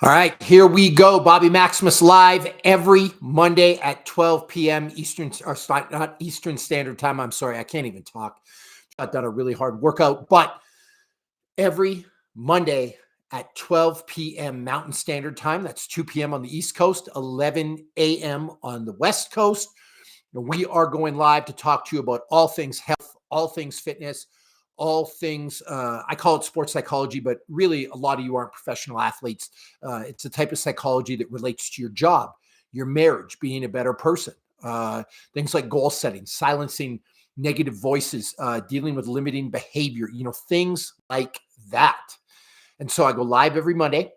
All right, here we go. Bobby Maximus live every Monday at 12 p.m. Eastern, or not Eastern Standard Time. I'm sorry, I can't even talk. I've done a really hard workout, but every Monday at 12 p.m. Mountain Standard Time. That's 2 p.m. on the East Coast, 11 a.m. on the West Coast. And we are going live to talk to you about all things health, all things fitness, all things, I call it sports psychology, but really a lot of you aren't professional athletes. It's a type of psychology that relates to your job, your marriage, being a better person, things like goal setting, silencing negative voices, dealing with limiting behavior, things like that. And so I go live every Monday.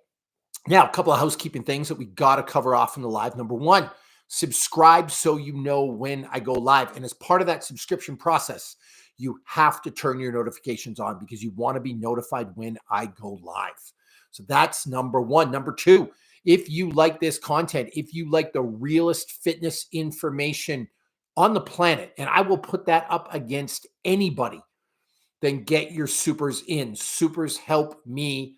Now, a couple of housekeeping things that we got to cover off in the live. Number one, subscribe so you know when I go live. And as part of that subscription process, you have to turn your notifications on because you want to be notified when I go live. So that's number one. Number two, if you like this content, if you like the realest fitness information on the planet, and I will put that up against anybody, then get your supers in. Supers help me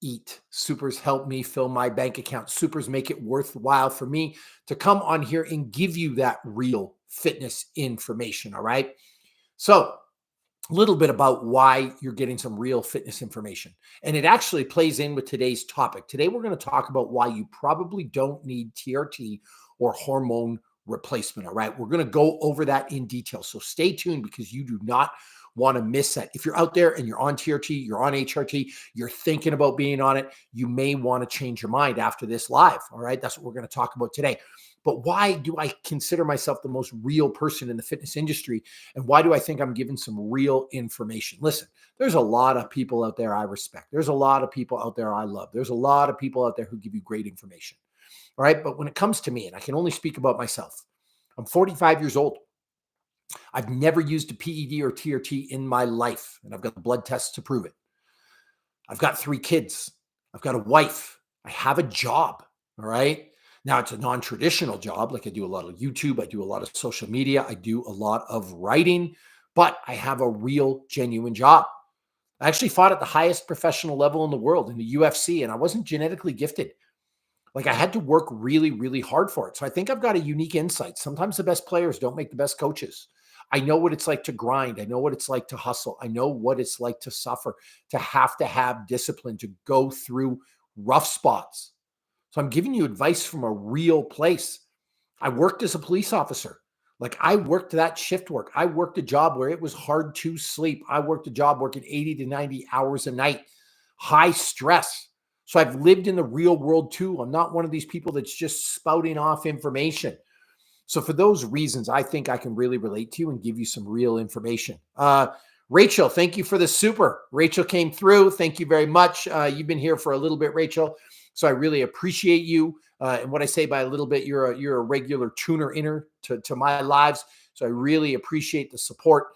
eat. Supers help me fill my bank account. Supers make it worthwhile for me to come on here and give you that real fitness information. All right. So a little bit about why you're getting some real fitness information. And it actually plays in with today's topic. Today, we're going to talk about why you probably don't need TRT or hormone replacement. All right. We're going to go over that in detail. So stay tuned because you do not want to miss that. If you're out there and you're on TRT, you're on HRT, you're thinking about being on it, you may want to change your mind after this live. All right. That's what we're going to talk about today. But why do I consider myself the most real person in the fitness industry? And why do I think I'm giving some real information? Listen, there's a lot of people out there I respect. There's a lot of people out there I love. There's a lot of people out there who give you great information. All right. But when it comes to me, and I can only speak about myself, I'm 45 years old. I've never used a PED or TRT in my life, and I've got the blood tests to prove it. I've got 3 kids. I've got a wife. I have a job. All right. Now, it's a non-traditional job. Like I do a lot of YouTube. I do a lot of social media. I do a lot of writing, but I have a real, genuine job. I actually fought at the highest professional level in the world in the UFC, and I wasn't genetically gifted. Like I had to work really, really hard for it. So I think I've got a unique insight. Sometimes the best players don't make the best coaches. I know what it's like to grind. I know what it's like to hustle. I know what it's like to suffer, to have discipline, to go through rough spots. So I'm giving you advice from a real place. I worked as a police officer. Like I worked that shift work. I worked a job where it was hard to sleep. I worked a job working 80 to 90 hours a night, high stress. So I've lived in the real world too. I'm not one of these people that's just spouting off information. So for those reasons, I think I can really relate to you and give you some real information. Rachel, thank you for the super. Rachel came through. Thank you very much. You've been here for a little bit, Rachel. So I really appreciate you. And what I say by a little bit, you're a regular tuner inner to my lives. So I really appreciate the support.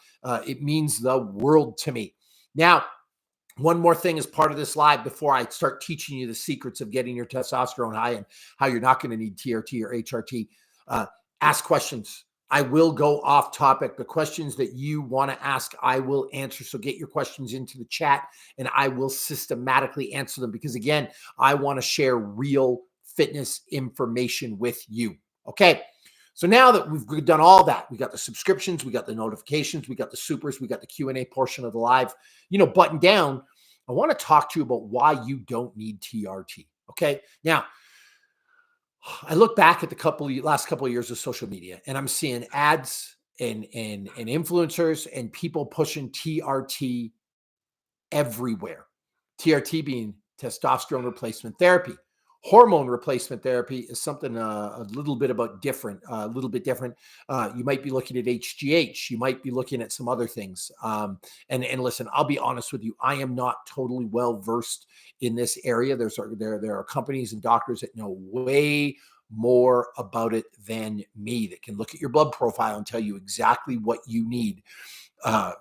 It means the world to me. Now, one more thing as part of this live before I start teaching you the secrets of getting your testosterone high and how you're not going to need TRT or HRT. Ask questions. I will go off topic. The questions that you want to ask, I will answer. So get your questions into the chat and I will systematically answer them because, again, I want to share real fitness information with you. Okay. So now that we've done all that, we got the subscriptions, we got the notifications, we got the supers, we got the Q&A portion of the live, buttoned down. I want to talk to you about why you don't need TRT. Okay. Now, I look back at the last couple of years of social media and I'm seeing ads and influencers and people pushing TRT everywhere. TRT being testosterone replacement therapy. Hormone replacement therapy is something a little bit different. You might be looking at HGH. You might be looking at some other things. And listen, I'll be honest with you. I am not totally well versed in this area. There are companies and doctors that know way more about it than me that can look at your blood profile and tell you exactly what you need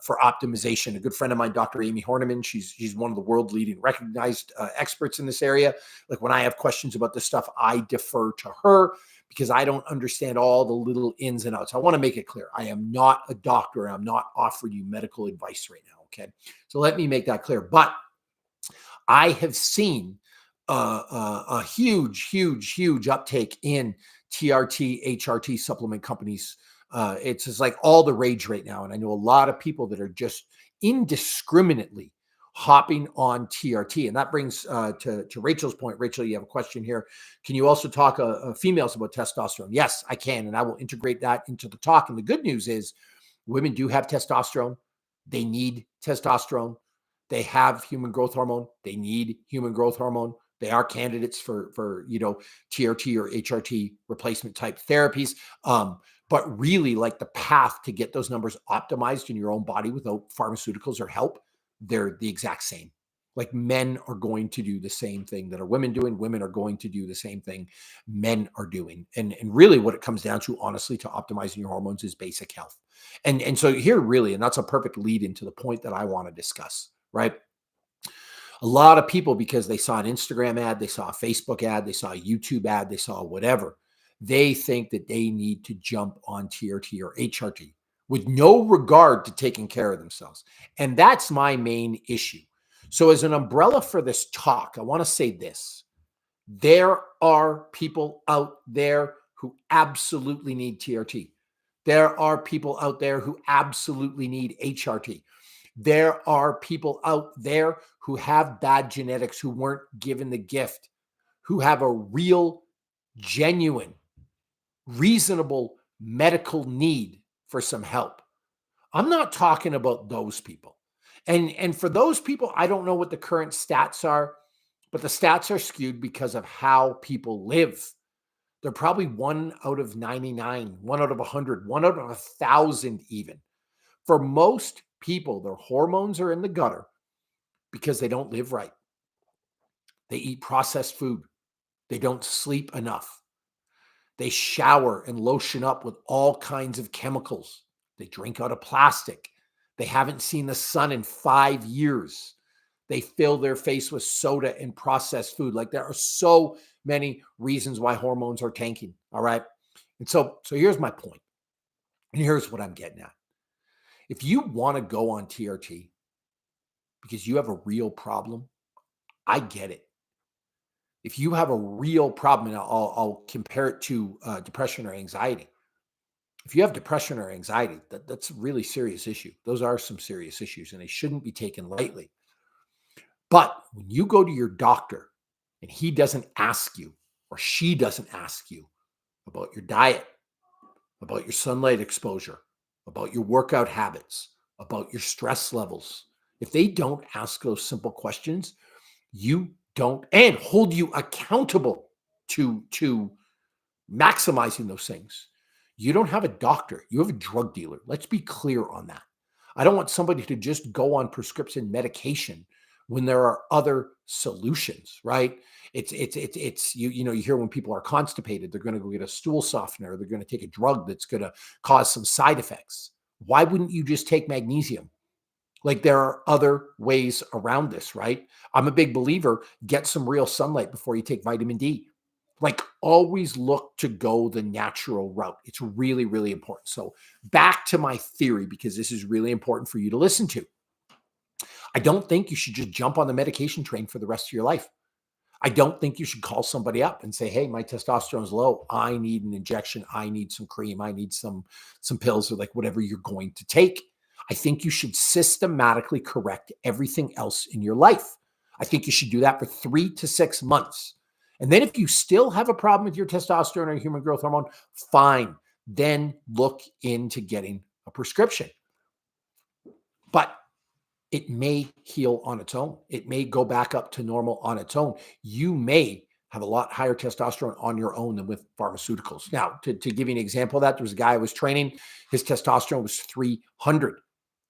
for optimization. A good friend of mine, Dr. Amy Horniman, she's one of the world leading recognized experts in this area. Like when I have questions about this stuff, I defer to her because I don't understand all the little ins and outs. I want to make it clear. I am not a doctor. I'm not offering you medical advice right now. Okay. So let me make that clear. But I have seen a huge uptake in TRT, HRT supplement companies. It's just like all the rage right now. And I know a lot of people that are just indiscriminately hopping on TRT. And that brings to Rachel's point. Rachel, you have a question here. Can you also talk females about testosterone? Yes, I can. And I will integrate that into the talk. And the good news is women do have testosterone. They need testosterone. They have human growth hormone. They need human growth hormone. They are candidates for TRT or HRT replacement type therapies. But really, like, the path to get those numbers optimized in your own body without pharmaceuticals or help, they're the exact same. Like, men are going to do the same thing that are women doing. Women are going to do the same thing men are doing. And really what it comes down to, honestly, to optimizing your hormones is basic health. And so here really, and that's a perfect lead into the point that I want to discuss, right? A lot of people, because they saw an Instagram ad, they saw a Facebook ad, they saw a YouTube ad, they saw whatever, they think that they need to jump on TRT or HRT with no regard to taking care of themselves. And that's my main issue. So as an umbrella for this talk, I want to say this. There are people out there who absolutely need TRT. There are people out there who absolutely need HRT. There are people out there who have bad genetics, who weren't given the gift, who have a real, genuine, reasonable medical need for some help. I'm not talking about those people. And for those people, I don't know what the current stats are, but the stats are skewed because of how people live. They're probably 1 out of 99, 1 out of 100, 1 out of 1,000 even. For most people, their hormones are in the gutter because they don't live right. They eat processed food. They don't sleep enough. They shower and lotion up with all kinds of chemicals. They drink out of plastic. They haven't seen the sun in 5 years. They fill their face with soda and processed food. Like, there are so many reasons why hormones are tanking. All right. And so here's my point. And here's what I'm getting at. If you want to go on TRT because you have a real problem, I get it. If you have a real problem, and I'll compare it to depression or anxiety. If you have depression or anxiety, that's a really serious issue. Those are some serious issues, and they shouldn't be taken lightly. But when you go to your doctor and he doesn't ask you, or she doesn't ask you about your diet, about your sunlight exposure, about your workout habits, about your stress levels, if they don't ask those simple questions, you don't, and hold you accountable to maximizing those things, you don't have a doctor, you have a drug dealer. Let's be clear on that. I don't want somebody to just go on prescription medication when there are other solutions, right? It's you hear when people are constipated, they're going to go get a stool softener, they're going to take a drug that's going to cause some side effects. Why wouldn't you just take magnesium? Like, there are other ways around this, right? I'm a big believer, get some real sunlight before you take vitamin D. Like, always look to go the natural route. It's really, really important. So back to my theory, because this is really important for you to listen to. I don't think you should just jump on the medication train for the rest of your life. I don't think you should call somebody up and say, hey, my testosterone's low. I need an injection. I need some cream. I need some pills, or like whatever you're going to take. I think you should systematically correct everything else in your life. I think you should do that for 3 to 6 months. And then if you still have a problem with your testosterone or human growth hormone, fine. Then look into getting a prescription. But it may heal on its own. It may go back up to normal on its own. You may have a lot higher testosterone on your own than with pharmaceuticals. Now, to give you an example of that, there was a guy I was training. His testosterone was 300,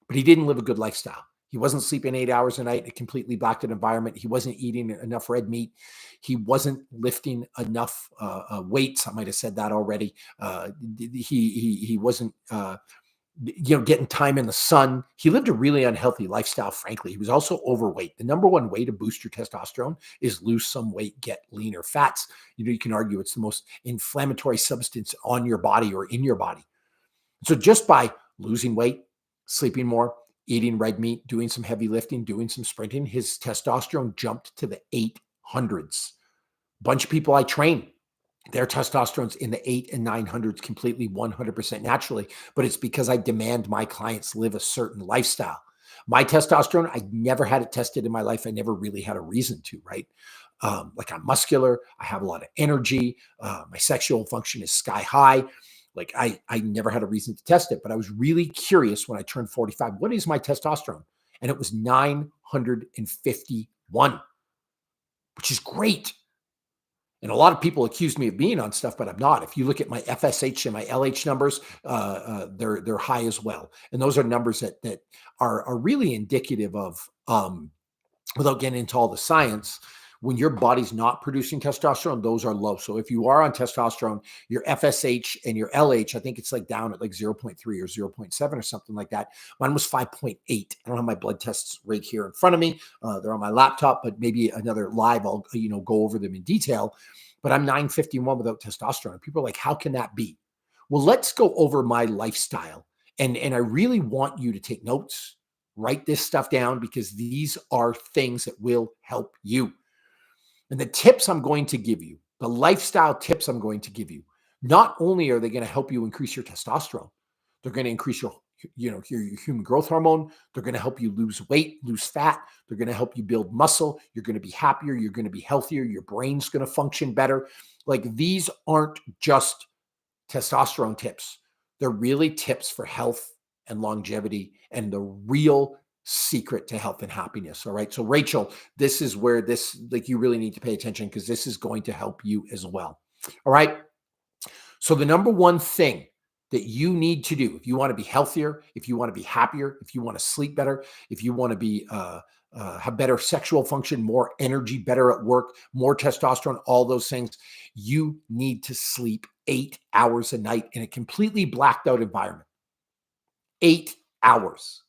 but he didn't live a good lifestyle. He wasn't sleeping 8 hours a night in a completely blacked out environment. He wasn't eating enough red meat. He wasn't lifting enough weights. I might have said that already. He wasn't getting time in the sun. He lived a really unhealthy lifestyle, frankly. He was also overweight. The number one way to boost your testosterone is lose some weight, get leaner. Fats, you can argue it's the most inflammatory substance on your body or in your body. So just by losing weight, sleeping more, eating red meat, doing some heavy lifting, doing some sprinting, his testosterone jumped to the hundreds. Bunch of people I train, their testosterone's in the 8 and 900s completely 100% naturally, but it's because I demand my clients live a certain lifestyle. My testosterone, I never had it tested in my life. I never really had a reason to, right? Like I'm muscular, I have a lot of energy, my sexual function is sky high. Like I never had a reason to test it, but I was really curious when I turned 45, what is my testosterone? And it was 951, which is great. And a lot of people accuse me of being on stuff, but I'm not. If you look at my FSH and my LH numbers, they're high as well. And those are numbers that are really indicative of, without getting into all the science, when your body's not producing testosterone, those are low. So if you are on testosterone, your FSH and your LH, I think it's like down at like 0.3 or 0.7 or something like that. Mine was 5.8. I don't have my blood tests right here in front of me. They're on my laptop, but maybe another live, I'll go over them in detail. But I'm 951 without testosterone. People are like, how can that be? Well, let's go over my lifestyle. And I really want you to take notes, write this stuff down, because these are things that will help you. And the tips I'm going to give you, the lifestyle tips I'm going to give you, not only are they going to help you increase your testosterone, they're going to increase your human growth hormone. They're going to help you lose weight, lose fat. They're going to help you build muscle. You're going to be happier. You're going to be healthier. Your brain's going to function better. Like, these aren't just testosterone tips. They're really tips for health and longevity and the real secret to health and happiness. All right. So Rachel, this is where you really need to pay attention, because this is going to help you as well. All right. So the number one thing that you need to do, if you want to be healthier, if you want to be happier, if you want to sleep better, if you want to be, have better sexual function, more energy, better at work, more testosterone, all those things, you need to sleep 8 hours a night in a completely blacked out environment. 8 hours.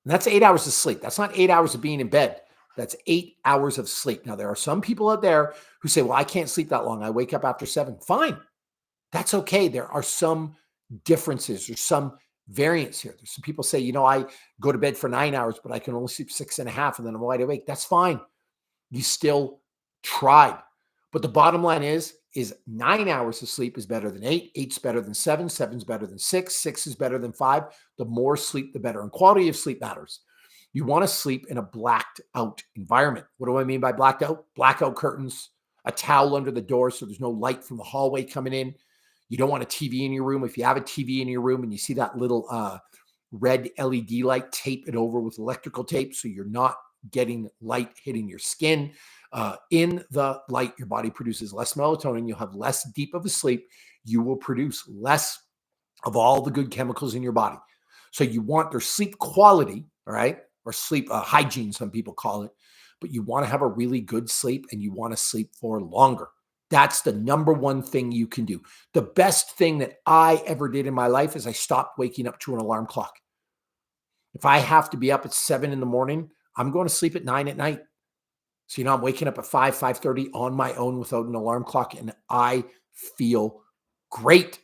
And that's 8 hours of sleep. That's not 8 hours of being in bed. That's 8 hours of sleep. Now, there are some people out there who say, well, I can't sleep that long. I wake up after 7. Fine. That's okay. There are some differences or some variance here. There's some people say, I go to bed for 9 hours, but I can only sleep 6.5 and then I'm wide awake. That's fine. You still tried. But the bottom line is 9 hours of sleep is better than 8. 8's better than 7. 7's better than 6. 6 is better than 5. The more sleep, the better. And quality of sleep matters. You want to sleep in a blacked out environment. What do I mean by blacked out? Blackout curtains, a towel under the door so there's no light from the hallway coming in. You don't want a TV in your room. If you have a TV in your room and you see that little red LED light, tape it over with electrical tape so you're not getting light hitting your skin. In the light, your body produces less melatonin. You'll have less deep of a sleep. You will produce less of all the good chemicals in your body. So you want their sleep quality, all right, or sleep hygiene, some people call it, but you want to have a really good sleep and you want to sleep for longer. That's the number one thing you can do. The best thing that I ever did in my life is I stopped waking up to an alarm clock. If I have to be up at 7 in the morning, I'm going to sleep at 9 at night. So, I'm waking up at 5:30 on my own without an alarm clock, and I feel great.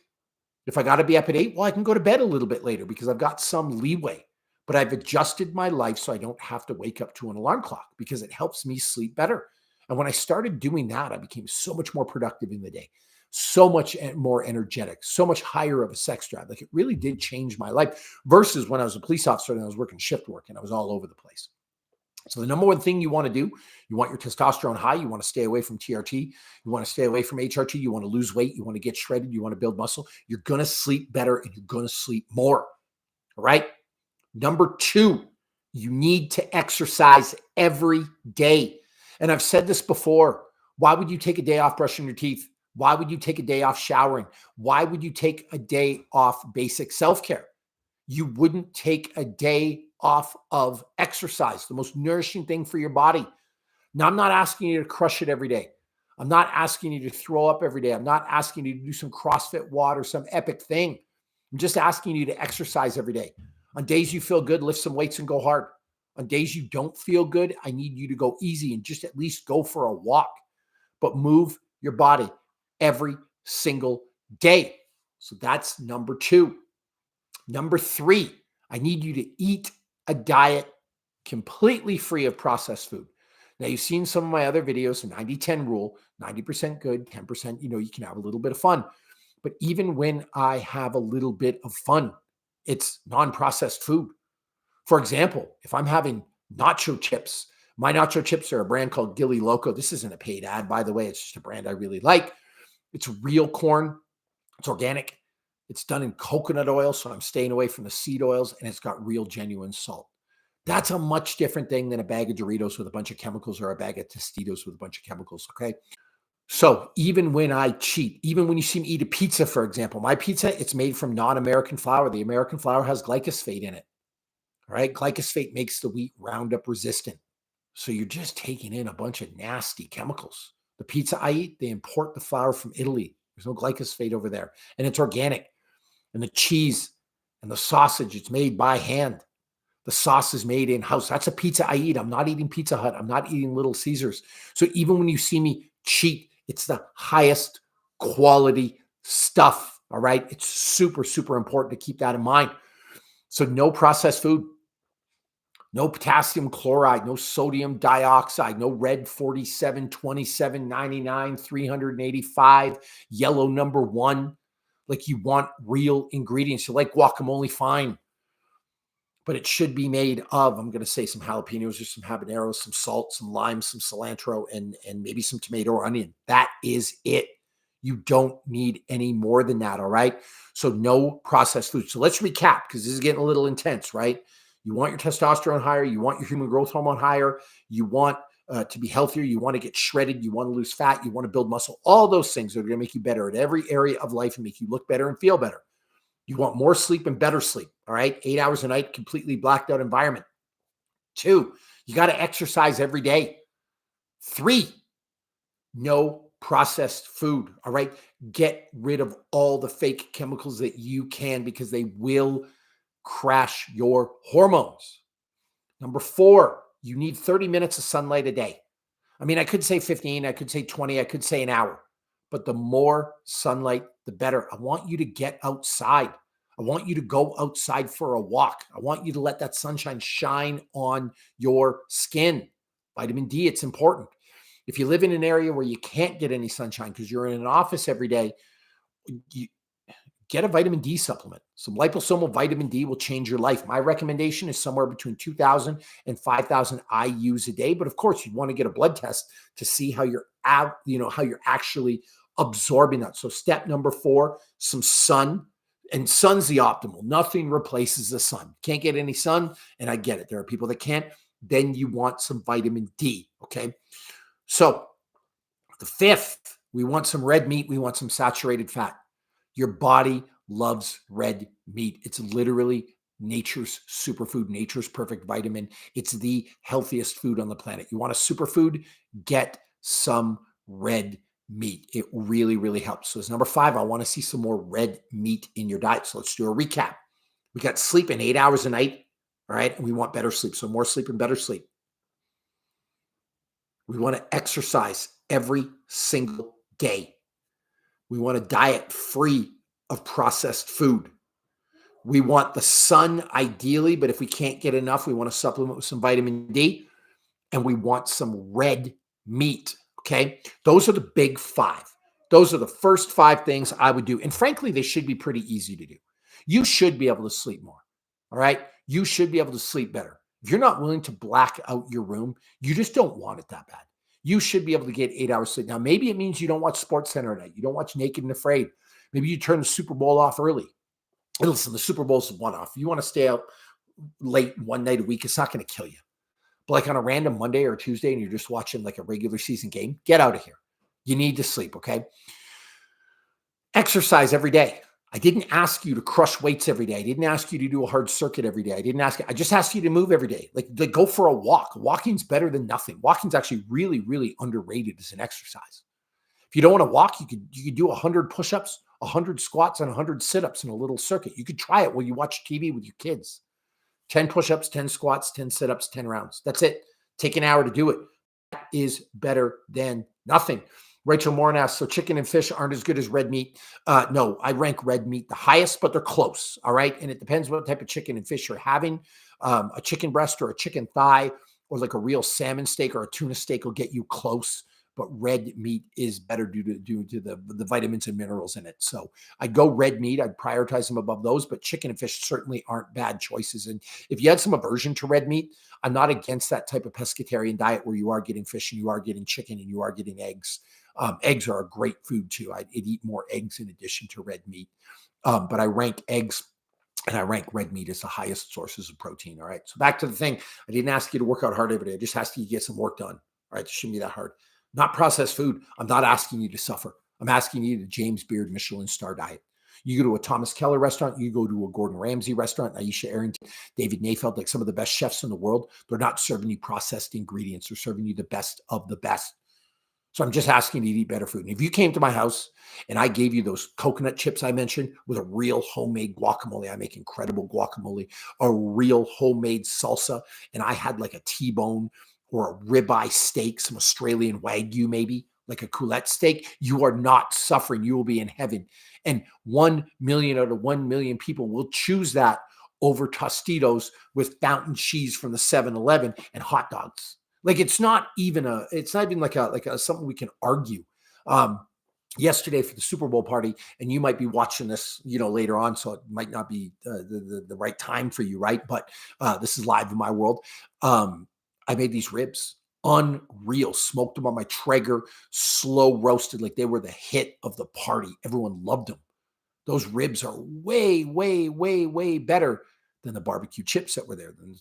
If I got to be up at 8, well, I can go to bed a little bit later because I've got some leeway. But I've adjusted my life so I don't have to wake up to an alarm clock because it helps me sleep better. And when I started doing that, I became so much more productive in the day, so much more energetic, so much higher of a sex drive. Like, it really did change my life versus when I was a police officer and I was working shift work and I was all over the place. So the number one thing you want to do, you want your testosterone high, you want to stay away from TRT, you want to stay away from HRT, you want to lose weight, you want to get shredded, you want to build muscle, you're going to sleep better and you're going to sleep more. All right. Number 2, you need to exercise every day. And I've said this before. Why would you take a day off brushing your teeth? Why would you take a day off showering? Why would you take a day off basic self-care? You wouldn't take a day off of exercise, the most nourishing thing for your body. Now, I'm not asking you to crush it every day. I'm not asking you to throw up every day. I'm not asking you to do some CrossFit WOD or some epic thing. I'm just asking you to exercise every day. On days you feel good, lift some weights and go hard. On days you don't feel good, I need you to go easy and just at least go for a walk, but move your body every single day. So that's number 2. Number 3, I need you to eat a diet completely free of processed food. Now, you've seen some of my other videos, 90-10 rule, 90% good, 10%, you can have a little bit of fun. But even when I have a little bit of fun, it's non-processed food. For example, if I'm having nacho chips, my nacho chips are a brand called Gilly Loco. This isn't a paid ad, by the way. It's just a brand I really like. It's real corn. It's organic. It's done in coconut oil, so I'm staying away from the seed oils, and it's got real, genuine salt. That's a much different thing than a bag of Doritos with a bunch of chemicals or a bag of Tostitos with a bunch of chemicals, okay? So even when I cheat, even when you see me eat a pizza, for example, my pizza, it's made from non-American flour. The American flour has glyphosate in it, all right? Glyphosate makes the wheat Roundup resistant. So you're just taking in a bunch of nasty chemicals. The pizza I eat, they import the flour from Italy. There's no glyphosate over there. And it's organic. And the cheese and the sausage, it's made by hand. The sauce is made in-house. That's a pizza I eat. I'm not eating Pizza Hut. I'm not eating Little Caesars. So even when you see me cheat, it's the highest quality stuff, all right? It's super, super important to keep that in mind. So no processed food, no potassium chloride, no sodium dioxide, no red 47, 27, 99, 385, yellow number 1. Like, you want real ingredients. You like guacamole, fine. But it should be made of, I'm going to say, some jalapenos or some habaneros, some salt, some lime, some cilantro, and maybe some tomato or onion. That is it. You don't need any more than that, all right? So no processed food. So let's recap, because this is getting a little intense, right? You want your testosterone higher. You want your human growth hormone higher. You want to be healthier. You want to get shredded. You want to lose fat. You want to build muscle. All those things are going to make you better at every area of life and make you look better and feel better. You want more sleep and better sleep, all right? 8 hours a night, completely blacked out environment. 2, you got to exercise every day. 3, no processed food, all right? Get rid of all the fake chemicals that you can, because they will crash your hormones. Number 4, you need 30 minutes of sunlight a day. I mean, I could say 15, I could say 20, I could say an hour. But the more sunlight, the better. I want you to get outside. I want you to go outside for a walk. I want you to let that sunshine shine on your skin. Vitamin D, it's important. If you live in an area where you can't get any sunshine because you're in an office every day, you get a vitamin D supplement. Some liposomal vitamin D will change your life. My recommendation is somewhere between 2,000 and 5,000 IUs a day. But of course, you want to get a blood test to see how you're out, how you're actually absorbing that. So step number 4, some sun. And sun's the optimal. Nothing replaces the sun. Can't get any sun, and I get it. There are people that can't. Then you want some vitamin D, okay? So the 5th, we want some red meat. We want some saturated fat. Your body loves red meat. It's literally nature's superfood, nature's perfect vitamin. It's the healthiest food on the planet. You want a superfood? Get some red meat. It really, really helps. So as number 5, I want to see some more red meat in your diet. So let's do a recap. We got sleep in 8 hours a night, all right? And we want better sleep. So more sleep and better sleep. We want to exercise every single day. We want a diet free of processed food. We want the sun ideally, but if we can't get enough, we want to supplement with some vitamin D. And we want some red meat, okay? Those are the big 5. Those are the first 5 things I would do. And frankly, they should be pretty easy to do. You should be able to sleep more, all right? You should be able to sleep better. If you're not willing to black out your room, you just don't want it that bad. You should be able to get 8 hours sleep. Now, maybe it means you don't watch SportsCenter at night. You don't watch Naked and Afraid. Maybe you turn the Super Bowl off early. And listen, the Super Bowl's a one-off. If you want to stay out late one night a week, it's not going to kill you. But like on a random Monday or Tuesday and you're just watching like a regular season game, get out of here. You need to sleep, okay? Exercise every day. I didn't ask you to crush weights every day. I didn't ask you to do a hard circuit every day. I just asked you to move every day. Like go for a walk. Walking's better than nothing. Walking's actually really, really underrated as an exercise. If you don't want to walk, you could do 100 push-ups, 100 squats, and 100 sit-ups in a little circuit. You could try it while you watch TV with your kids. 10 push-ups, 10 squats, 10 sit-ups, 10 rounds. That's it. Take an hour to do it. That is better than nothing. Rachel Moore asks, so chicken and fish aren't as good as red meat? No, I rank red meat the highest, but they're close, all right? And it depends what type of chicken and fish you're having. A chicken breast or a chicken thigh or like a real salmon steak or a tuna steak will get you close. But red meat is better due to the vitamins and minerals in it. So I'd go red meat. I'd prioritize them above those, but chicken and fish certainly aren't bad choices. And if you had some aversion to red meat, I'm not against that type of pescatarian diet where you are getting fish and you are getting chicken and you are getting eggs. Eggs are a great food too. I'd eat more eggs in addition to red meat. But I rank eggs and I rank red meat as the highest sources of protein. All right. So back to the thing. I didn't ask you to work out hard every day. I just asked you to get some work done. All right. It shouldn't be that hard. Not processed food. I'm not asking you to suffer. I'm asking you to James Beard Michelin star diet. You go to a Thomas Keller restaurant, you go to a Gordon Ramsay restaurant, Aisha Arrington, David Nafeld, like some of the best chefs in the world. They're not serving you processed ingredients. They're serving you the best of the best. So I'm just asking you to eat better food. And if you came to my house and I gave you those coconut chips I mentioned with a real homemade guacamole, I make incredible guacamole, a real homemade salsa, and I had like a T-bone or a ribeye steak, some Australian Wagyu maybe, like a Coulette steak, you are not suffering. You will be in heaven. And 1 million out of 1 million people will choose that over Tostitos with fountain cheese from the 7-Eleven and hot dogs. Like it's not even like a something we can argue. Yesterday for the Super Bowl party, and you might be watching this, later on, so it might not be the right time for you, right? But this is live in my world. I made these ribs, unreal, smoked them on my Traeger, slow roasted, like they were the hit of the party. Everyone loved them. Those ribs are way, way, way, way better than the barbecue chips that were there, than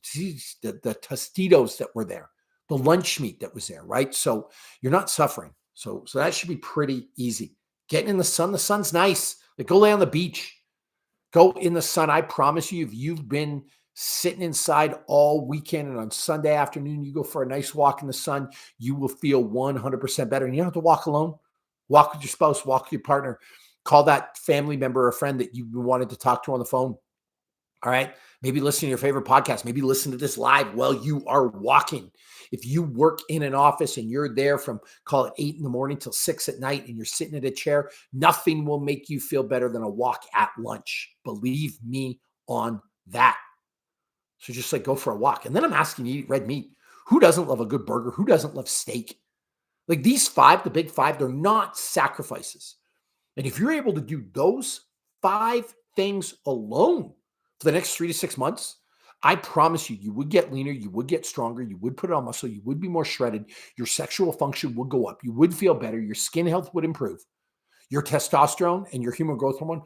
the Tostitos that were there, the lunch meat that was there, right? So you're not suffering. So that should be pretty easy. Getting in the sun's nice. Like go lay on the beach. Go in the sun. I promise you, if you've been sitting inside all weekend and on Sunday afternoon, you go for a nice walk in the sun, you will feel 100% better. And you don't have to walk alone. Walk with your spouse, walk with your partner. Call that family member or friend that you've been wanting to talk to on the phone. All right. Maybe listen to your favorite podcast. Maybe listen to this live while you are walking. If you work in an office and you're there from, call it 8 a.m. till 6 p.m, and you're sitting in a chair, nothing will make you feel better than a walk at lunch. Believe me on that. So just like go for a walk. And then I'm asking you to eat red meat. Who doesn't love a good burger? Who doesn't love steak? Like these five, the big five, they're not sacrifices. And if you're able to do those 5 things alone for the next 3 to 6 months, I promise you, you would get leaner, you would get stronger, you would put on muscle, you would be more shredded, your sexual function would go up, you would feel better, your skin health would improve, your testosterone and your human growth hormone,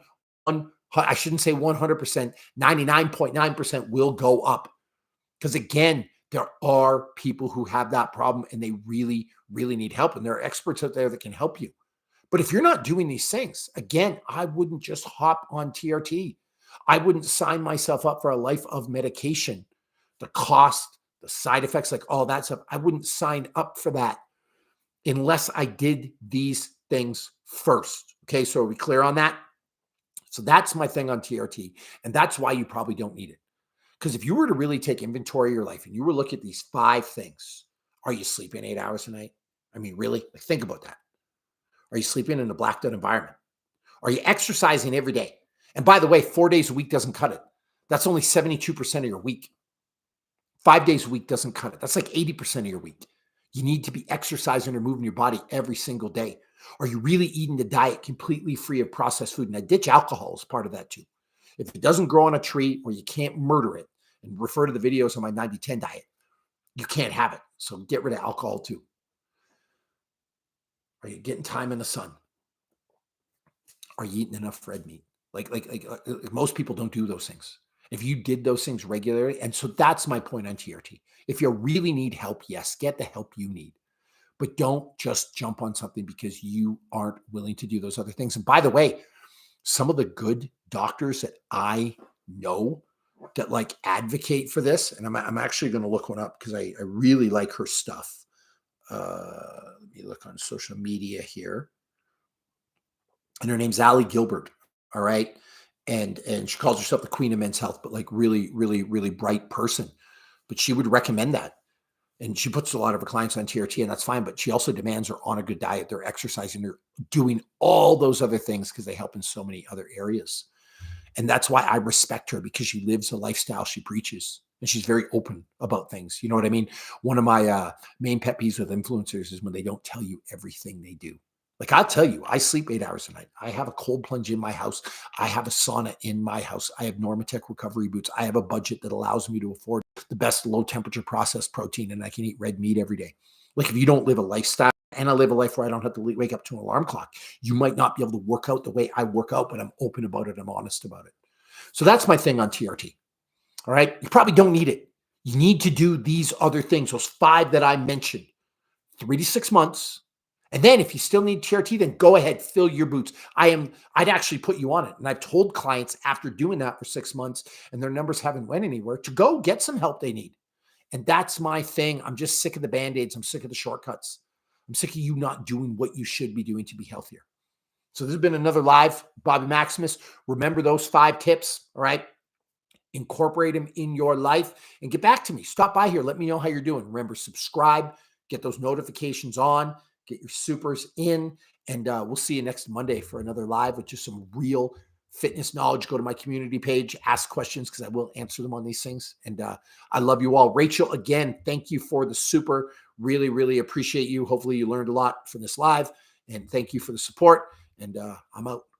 I shouldn't say 100%, 99.9% will go up. Because again, there are people who have that problem and they really, really need help. And there are experts out there that can help you. But if you're not doing these things, again, I wouldn't just hop on TRT. I wouldn't sign myself up for a life of medication. The cost, the side effects, like all that stuff, I wouldn't sign up for that unless I did these things first. Okay, so are we clear on that? So that's my thing on TRT. And that's why you probably don't need it. Because if you were to really take inventory of your life and you were to look at these 5 things, are you sleeping 8 hours a night? I mean, really? Like, think about that. Are you sleeping in a blacked out environment? Are you exercising every day? And by the way, 4 days a week doesn't cut it. That's only 72% of your week. 5 days a week doesn't cut it. That's like 80% of your week. You need to be exercising or moving your body every single day. Are you really eating the diet completely free of processed food? And ditch alcohol is part of that too. If it doesn't grow on a tree or you can't murder it, and refer to the videos on my 90-10 diet, you can't have it. So get rid of alcohol too. Are you getting time in the sun? Are you eating enough red meat? Like most people don't do those things. If you did those things regularly, and so that's my point on TRT. If you really need help, yes, get the help you need. But don't just jump on something because you aren't willing to do those other things. And by the way, some of the good doctors that I know that like advocate for this, and I'm actually going to look one up because I really like her stuff. Let me look on social media here. And her name's Allie Gilbert. All right. And she calls herself the queen of men's health, but like really, really, really bright person. But she would recommend that. And she puts a lot of her clients on TRT, and that's fine. But she also demands they're on a good diet, they're exercising, they're doing all those other things because they help in so many other areas. And that's why I respect her, because she lives a lifestyle she preaches. And she's very open about things. You know what I mean? One of my main pet peeves with influencers is when they don't tell you everything they do. Like I'll tell you, I sleep 8 hours a night. I have a cold plunge in my house. I have a sauna in my house. I have Normatec recovery boots. I have a budget that allows me to afford the best low temperature processed protein, and I can eat red meat every day. Like if you don't live a lifestyle, and I live a life where I don't have to wake up to an alarm clock, you might not be able to work out the way I work out, but I'm open about it. I'm honest about it. So that's my thing on TRT. All right. You probably don't need it. You need to do these other things, those 5 that I mentioned, 3 to 6 months. And then if you still need TRT, then go ahead, fill your boots. I'd actually put you on it. And I've told clients after doing that for 6 months and their numbers haven't went anywhere to go get some help they need. And that's my thing. I'm just sick of the Band-Aids. I'm sick of the shortcuts. I'm sick of you not doing what you should be doing to be healthier. So this has been another live Bobby Maximus. Remember those 5 tips. All right. Incorporate them in your life and get back to me. Stop by here. Let me know how you're doing. Remember, subscribe, get those notifications on, get your supers in, and we'll see you next Monday for another live with just some real fitness knowledge. Go to my community page, ask questions because I will answer them on these things. And I love you all. Rachel, again, thank you for the super. Really, really appreciate you. Hopefully you learned a lot from this live, and thank you for the support. And I'm out.